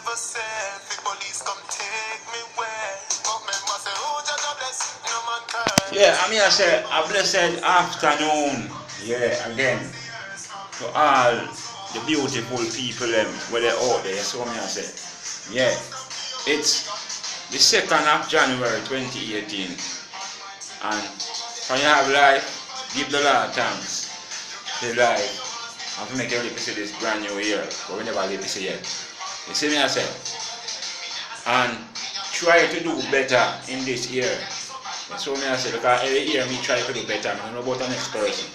never said the police come take me away. But remember say, oh, Jah bless, no man can. Yeah, I mean I say a blessed afternoon. Yeah, again. To all the beautiful people them where they out there, so me I say. Yeah. It's the 2nd of January 2018. And when you have life, give the Lord thanks. The life. And to make everybody see this brand new year. But we never live this year. You see me I say? And try to do better in this year. So me I say, because every year me try to do better. I don't know about the next person.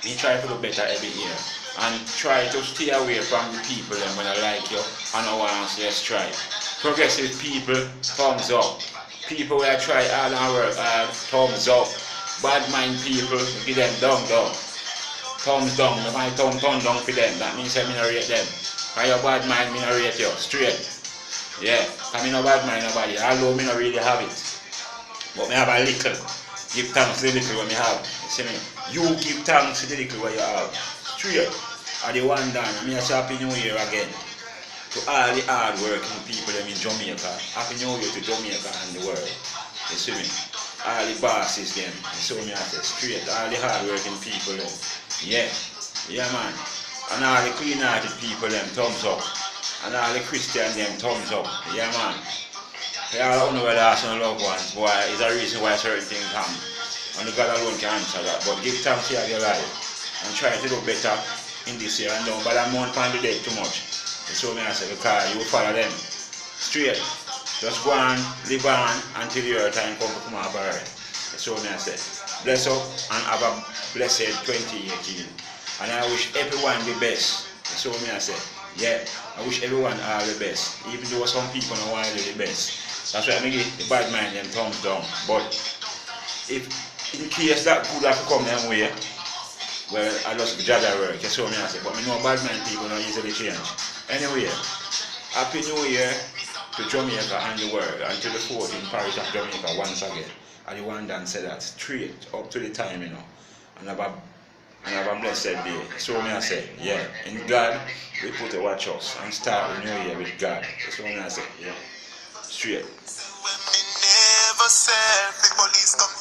Me try to do better every year. And try to stay away from the people them when I like you and I want to see us try. Progressive people, thumbs up. People where I try hard and work hard, thumbs up. Bad mind people, give them down. Thumbs down, my thumb turn down for them. That means I don't rate them. By your bad mind, me not rate you, straight. Yeah, I mean no bad mind nobody, although me not really have it. But me have a little. Give thanks to the little what me have. You see me? You give thanks to the little what you have. Straight. And the one done. I mean, I say Happy New Year again. To all the hard working people them in Jamaica. Happy New Year to Jamaica and the world. You see me? All the bosses them. You see me I say straight. All the hard working people them. Yeah. Yeah man. And all the clean hearted people them, thumbs up. And all the Christian them, thumbs up. Yeah man. They all don't know whether that's no loved ones, boy, it's a reason why certain things happen. And God alone can answer that. But give thanks to your life and try to do better in this year and don't bother month on the dead too much. So me I say, because you follow them straight. Just go on, live on until your time comes to come up alright. So me I say, bless up and have a blessed 2018. And I wish everyone the best. So me I say, yeah, I wish everyone all the best. Even though some people don't want to do the best. That's why I give the bad mind them thumbs down. But if in case that could have come them way, well, I just judge that work, you see what I say. But I know bad mind people don't easily change. Anyway, Happy New Year to Jamaica and the world, and to the 14th parish of Jamaica once again. And the one done said that straight up to the time, you know. And have a blessed day. So me I say, yeah, in God we put a watch us and start the new year with God. So me I say, yeah, straight. When me never said the police come